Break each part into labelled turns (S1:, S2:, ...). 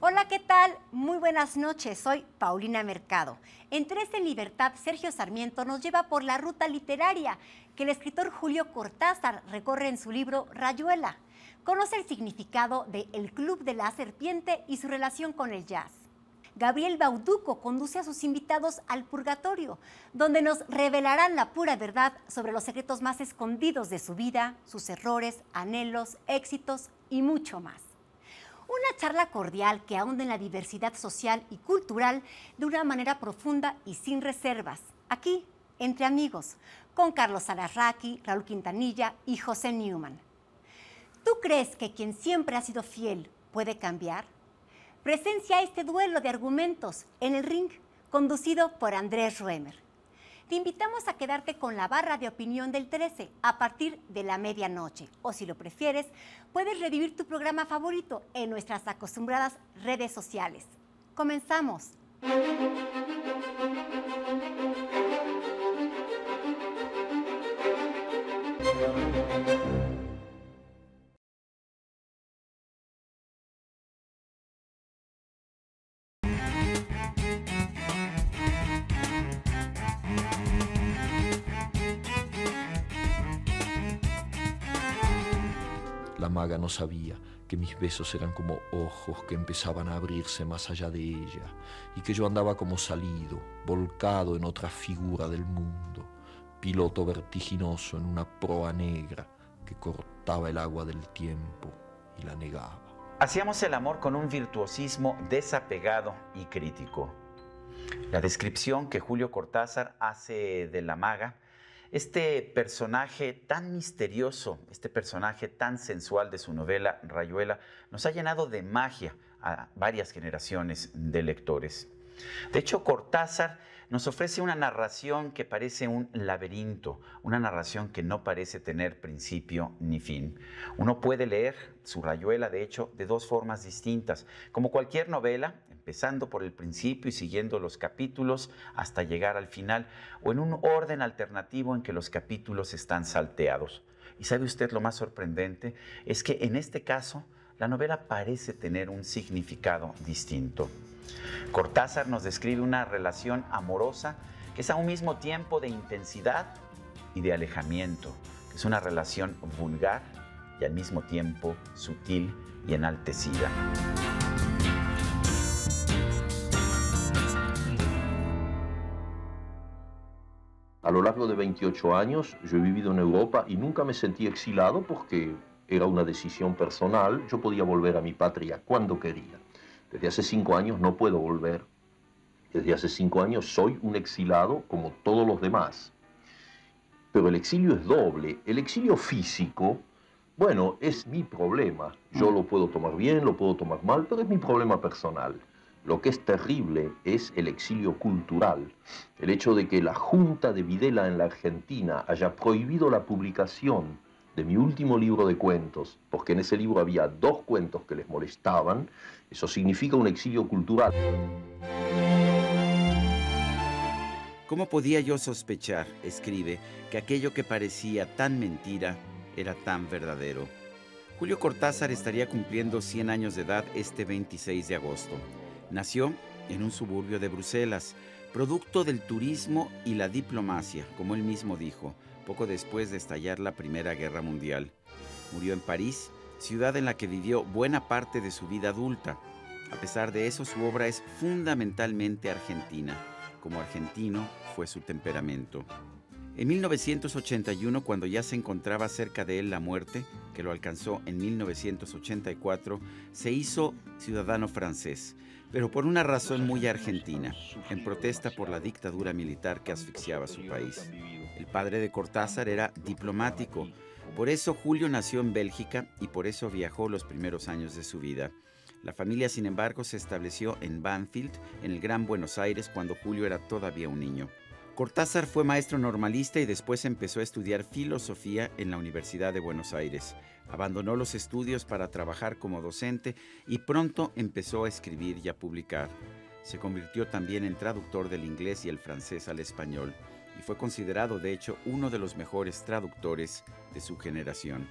S1: Hola, ¿qué tal? Muy buenas noches, soy Paulina Mercado. En Tres en Libertad, Sergio Sarmiento nos lleva por la ruta literaria que el escritor Julio Cortázar recorre en su libro Rayuela. Conoce el significado de El Club de la Serpiente y su relación con el jazz. Gabriel Bauducco conduce a sus invitados al purgatorio, donde nos revelarán la pura verdad sobre los secretos más escondidos de su vida, sus errores, anhelos, éxitos y mucho más. Una charla cordial que ahonda en la diversidad social y cultural de una manera profunda y sin reservas. Aquí, entre amigos, con Carlos Alarraqui, Raúl Quintanilla y José Newman. ¿Tú crees que quien siempre ha sido fiel puede cambiar? Presencia este duelo de argumentos en el ring, conducido por Andrés Ruemer. Te invitamos a quedarte con la barra de opinión del 13 a partir de la medianoche. O si lo prefieres, puedes revivir tu programa favorito en nuestras acostumbradas redes sociales. ¡Comenzamos!
S2: La maga no sabía que mis besos eran como ojos que empezaban a abrirse más allá de ella y que yo andaba como salido, volcado en otra figura del mundo, piloto vertiginoso en una proa negra que cortaba el agua del tiempo y la negaba.
S3: Hacíamos el amor con un virtuosismo desapegado y crítico. La descripción que Julio Cortázar hace de la maga, este personaje tan misterioso, este personaje tan sensual de su novela Rayuela, nos ha llenado de magia a varias generaciones de lectores. De hecho, Cortázar nos ofrece una narración que parece un laberinto, una narración que no parece tener principio ni fin. Uno puede leer su Rayuela, de hecho, de dos formas distintas. Como cualquier novela, empezando por el principio y siguiendo los capítulos hasta llegar al final, o en un orden alternativo en que los capítulos están salteados. ¿Y sabe usted lo más sorprendente? Es que en este caso, la novela parece tener un significado distinto. Cortázar nos describe una relación amorosa que es a un mismo tiempo de intensidad y de alejamiento, que es una relación vulgar y al mismo tiempo sutil y enaltecida.
S4: A lo largo de 28 años yo he vivido en Europa y nunca me sentí exilado porque era una decisión personal. Yo podía volver a mi patria cuando quería. Desde hace 5 años no puedo volver. Desde hace 5 años soy un exilado como todos los demás. Pero el exilio es doble. El exilio físico, bueno, es mi problema. Yo lo puedo tomar bien, lo puedo tomar mal, pero es mi problema personal. Lo que es terrible es el exilio cultural. El hecho de que la Junta de Videla en la Argentina haya prohibido la publicación de mi último libro de cuentos, porque en ese libro había 2 cuentos que les molestaban, eso significa un exilio cultural.
S5: ¿Cómo podía yo sospechar, escribe, que aquello que parecía tan mentira era tan verdadero? Julio Cortázar estaría cumpliendo 100 años de edad este 26 de agosto. Nació en un suburbio de Bruselas, producto del turismo y la diplomacia, como él mismo dijo, poco después de estallar la Primera Guerra Mundial. Murió en París, ciudad en la que vivió buena parte de su vida adulta. A pesar de eso, su obra es fundamentalmente argentina. Como argentino fue su temperamento. En 1981, cuando ya se encontraba cerca de él la muerte, que lo alcanzó en 1984, se hizo ciudadano francés, pero por una razón muy argentina, en protesta por la dictadura militar que asfixiaba su país. El padre de Cortázar era diplomático, por eso Julio nació en Bélgica y por eso viajó los primeros años de su vida. La familia, sin embargo, se estableció en Banfield, en el Gran Buenos Aires, cuando Julio era todavía un niño. Cortázar fue maestro normalista y después empezó a estudiar filosofía en la Universidad de Buenos Aires. Abandonó los estudios para trabajar como docente y pronto empezó a escribir y a publicar. Se convirtió también en traductor del inglés y el francés al español y fue considerado, de hecho, uno de los mejores traductores de su generación.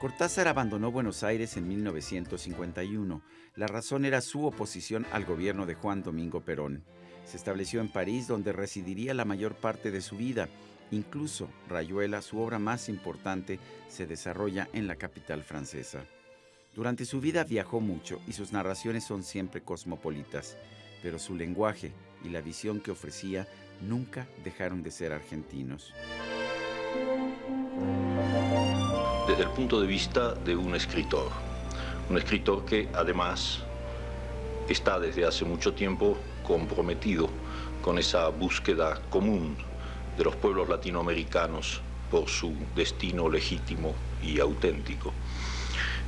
S5: Cortázar abandonó Buenos Aires en 1951. La razón era su oposición al gobierno de Juan Domingo Perón. Se estableció en París, donde residiría la mayor parte de su vida. Incluso Rayuela, su obra más importante, se desarrolla en la capital francesa. Durante su vida viajó mucho y sus narraciones son siempre cosmopolitas, pero su lenguaje y la visión que ofrecía nunca dejaron de ser argentinos.
S2: Desde el punto de vista de un escritor que además está desde hace mucho tiempo comprometido con esa búsqueda común de los pueblos latinoamericanos por su destino legítimo y auténtico.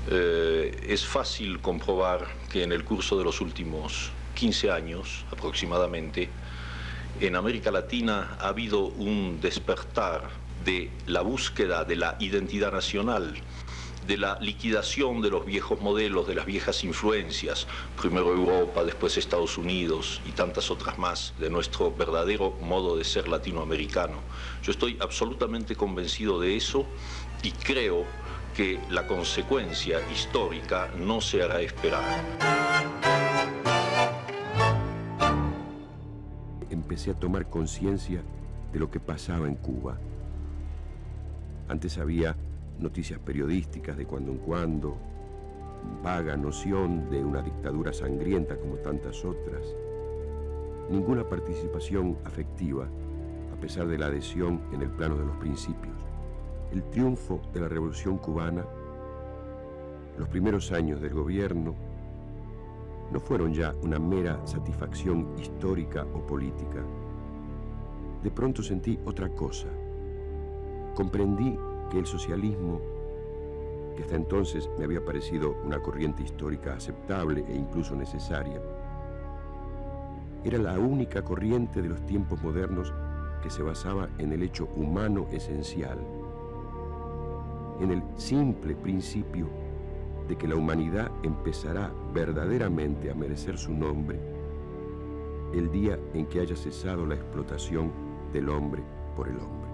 S2: Es fácil comprobar que en el curso de los últimos 15 años aproximadamente, en América Latina ha habido un despertar de la búsqueda de la identidad nacional, de la liquidación de los viejos modelos, de las viejas influencias, primero Europa, después Estados Unidos y tantas otras más, de nuestro verdadero modo de ser latinoamericano. Yo estoy absolutamente convencido de eso y creo que la consecuencia histórica no se hará esperar.
S6: Empecé a tomar conciencia de lo que pasaba en Cuba. Antes había noticias periodísticas de cuando en cuando, vaga noción de una dictadura sangrienta como tantas otras. Ninguna participación afectiva, a pesar de la adhesión en el plano de los principios. El triunfo de la Revolución Cubana, los primeros años del gobierno, no fueron ya una mera satisfacción histórica o política. De pronto sentí otra cosa. Comprendí que el socialismo, que hasta entonces me había parecido una corriente histórica aceptable e incluso necesaria, era la única corriente de los tiempos modernos que se basaba en el hecho humano esencial, en el simple principio de que la humanidad empezará verdaderamente a merecer su nombre el día en que haya cesado la explotación del hombre por el hombre.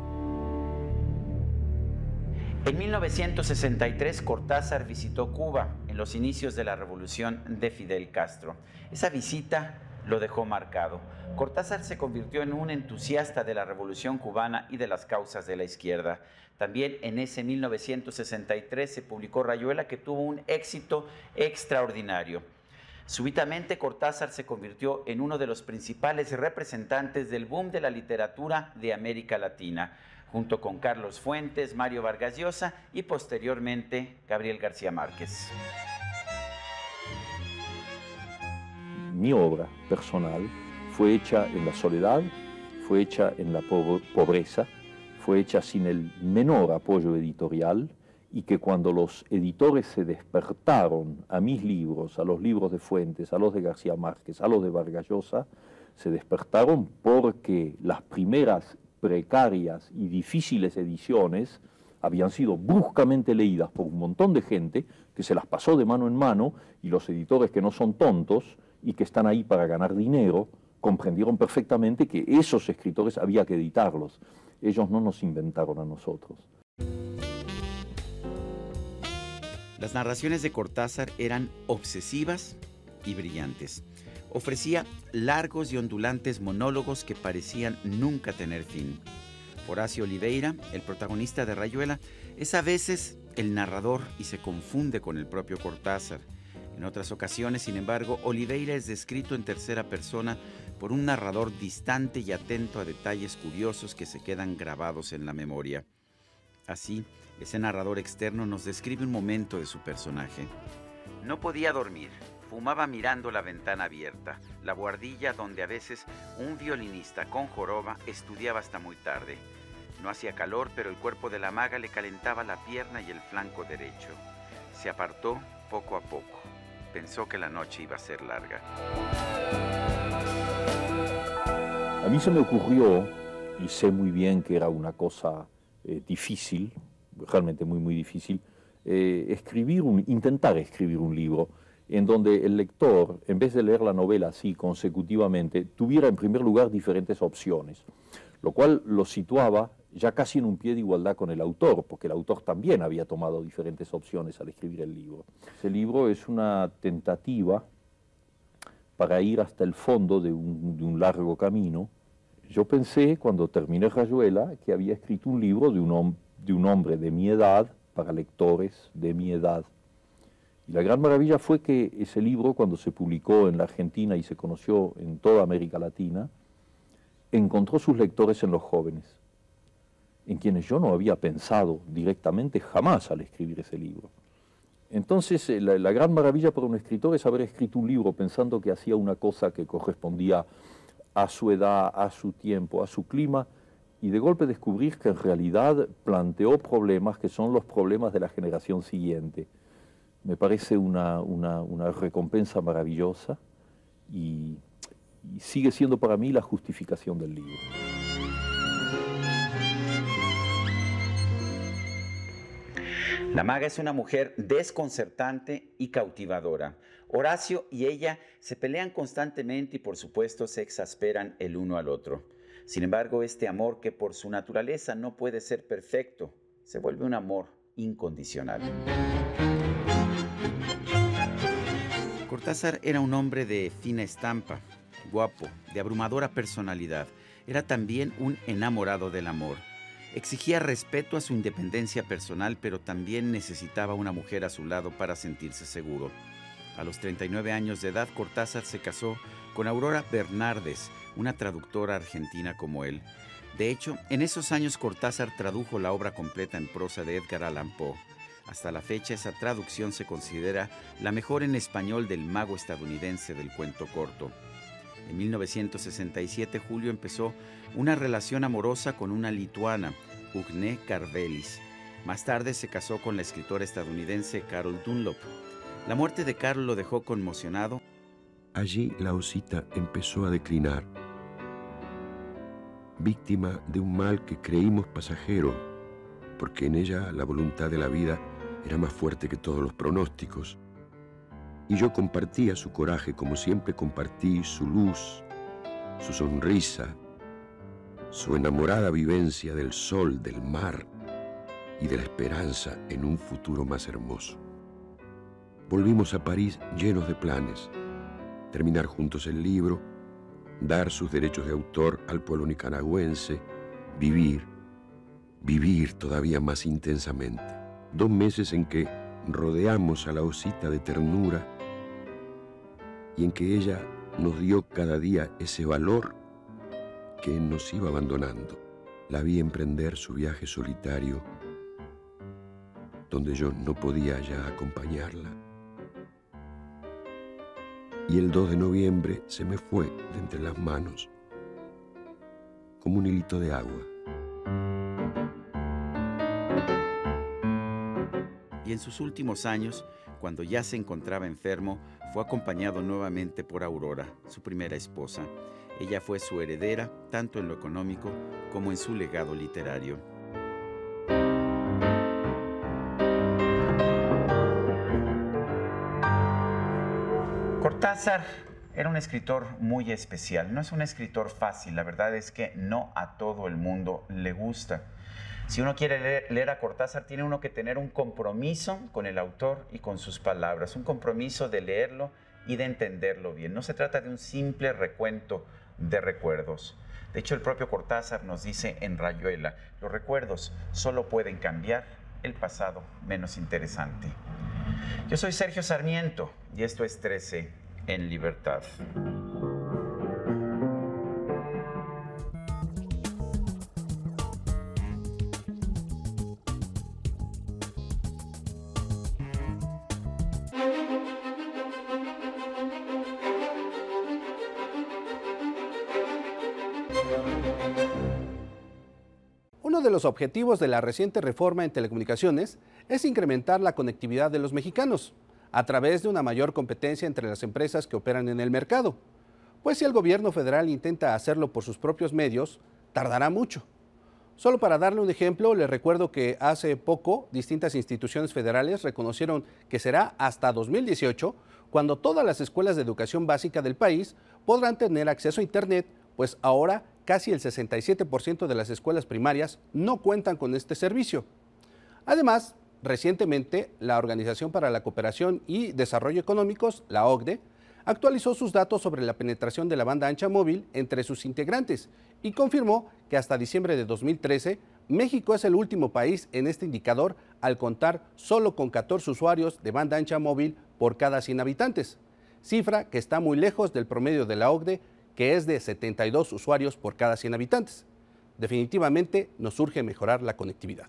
S3: En 1963, Cortázar visitó Cuba en los inicios de la revolución de Fidel Castro. Esa visita lo dejó marcado. Cortázar se convirtió en un entusiasta de la revolución cubana y de las causas de la izquierda. También en ese 1963 se publicó Rayuela, que tuvo un éxito extraordinario. Súbitamente, Cortázar se convirtió en uno de los principales representantes del boom de la literatura de América Latina, junto con Carlos Fuentes, Mario Vargas Llosa y posteriormente Gabriel García Márquez.
S4: Mi obra personal fue hecha en la soledad, fue hecha en la pobreza, fue hecha sin el menor apoyo editorial, y que cuando los editores se despertaron a mis libros, a los libros de Fuentes, a los de García Márquez, a los de Vargas Llosa, se despertaron porque las primeras precarias y difíciles ediciones habían sido bruscamente leídas por un montón de gente que se las pasó de mano en mano, y los editores, que no son tontos y que están ahí para ganar dinero, comprendieron perfectamente que esos escritores había que editarlos. Ellos no nos inventaron a nosotros.
S5: Las narraciones de Cortázar eran obsesivas y brillantes. Ofrecía largos y ondulantes monólogos que parecían nunca tener fin. Horacio Oliveira, el protagonista de Rayuela, es a veces el narrador y se confunde con el propio Cortázar. En otras ocasiones, sin embargo, Oliveira es descrito en tercera persona por un narrador distante y atento a detalles curiosos que se quedan grabados en la memoria. Así, ese narrador externo nos describe un momento de su personaje. No podía dormir. Fumaba mirando la ventana abierta, la buhardilla donde a veces un violinista con joroba estudiaba hasta muy tarde. No hacía calor, pero el cuerpo de la maga le calentaba la pierna y el flanco derecho. Se apartó poco a poco. Pensó que la noche iba a ser larga.
S4: A mí se me ocurrió, y sé muy bien que era una cosa difícil, realmente muy, muy difícil, intentar escribir un libro en donde el lector, en vez de leer la novela así consecutivamente, tuviera en primer lugar diferentes opciones, lo cual lo situaba ya casi en un pie de igualdad con el autor, porque el autor también había tomado diferentes opciones al escribir el libro. Ese libro es una tentativa para ir hasta el fondo de un largo camino. Yo pensé, cuando terminé Rayuela, que había escrito un libro de un hombre de mi edad, para lectores de mi edad. Y la gran maravilla fue que ese libro, cuando se publicó en la Argentina y se conoció en toda América Latina, encontró sus lectores en los jóvenes, en quienes yo no había pensado directamente jamás al escribir ese libro. Entonces, la gran maravilla para un escritor es haber escrito un libro pensando que hacía una cosa que correspondía a su edad, a su tiempo, a su clima, y de golpe descubrir que en realidad planteó problemas que son los problemas de la generación siguiente. Me parece una recompensa maravillosa y sigue siendo para mí la justificación del libro.
S3: La maga es una mujer desconcertante y cautivadora. Horacio y ella se pelean constantemente y por supuesto se exasperan el uno al otro. Sin embargo, este amor, que por su naturaleza no puede ser perfecto, se vuelve un amor incondicional.
S5: Cortázar era un hombre de fina estampa, guapo, de abrumadora personalidad. Era también un enamorado del amor. Exigía respeto a su independencia personal, pero también necesitaba una mujer a su lado para sentirse seguro. A los 39 años de edad, Cortázar se casó con Aurora Bernardes, una traductora argentina como él. De hecho, en esos años Cortázar tradujo la obra completa en prosa de Edgar Allan Poe. Hasta la fecha, esa traducción se considera la mejor en español del mago estadounidense del cuento corto. En 1967, Julio empezó una relación amorosa con una lituana, Ugne Karvelis. Más tarde se casó con la escritora estadounidense Carol Dunlop. La muerte de Carol lo dejó conmocionado.
S6: Allí la osita empezó a declinar, víctima de un mal que creímos pasajero, porque en ella la voluntad de la vida era más fuerte que todos los pronósticos. Y yo compartía su coraje como siempre compartí su luz, su sonrisa, su enamorada vivencia del sol, del mar y de la esperanza en un futuro más hermoso. Volvimos a París llenos de planes: terminar juntos el libro, dar sus derechos de autor al pueblo nicaragüense, vivir todavía más intensamente. 2 meses en que rodeamos a la osita de ternura y en que ella nos dio cada día ese valor que nos iba abandonando. La vi emprender su viaje solitario, donde yo no podía ya acompañarla. Y el 2 de noviembre se me fue de entre las manos, como un hilito de agua.
S5: Y en sus últimos años, cuando ya se encontraba enfermo, fue acompañado nuevamente por Aurora, su primera esposa. Ella fue su heredera, tanto en lo económico como en su legado literario.
S3: Cortázar era un escritor muy especial. No es un escritor fácil. La verdad es que no a todo el mundo le gusta. Si uno quiere leer a Cortázar, tiene uno que tener un compromiso con el autor y con sus palabras, un compromiso de leerlo y de entenderlo bien. No se trata de un simple recuento de recuerdos. De hecho, el propio Cortázar nos dice en Rayuela: los recuerdos solo pueden cambiar el pasado menos interesante. Yo soy Sergio Sarmiento y esto es 13 en Libertad.
S7: Uno de los objetivos de la reciente reforma en telecomunicaciones es incrementar la conectividad de los mexicanos a través de una mayor competencia entre las empresas que operan en el mercado. Pues si el gobierno federal intenta hacerlo por sus propios medios, tardará mucho. Solo para darle un ejemplo, les recuerdo que hace poco distintas instituciones federales reconocieron que será hasta 2018 cuando todas las escuelas de educación básica del país podrán tener acceso a Internet, pues ahora casi el 67% de las escuelas primarias no cuentan con este servicio. Además, recientemente, la Organización para la Cooperación y Desarrollo Económicos, la OCDE, actualizó sus datos sobre la penetración de la banda ancha móvil entre sus integrantes y confirmó que hasta diciembre de 2013, México es el último país en este indicador al contar solo con 14 usuarios de banda ancha móvil por cada 100 habitantes, cifra que está muy lejos del promedio de la OCDE, que es de 72 usuarios por cada 100 habitantes. Definitivamente nos urge mejorar la conectividad.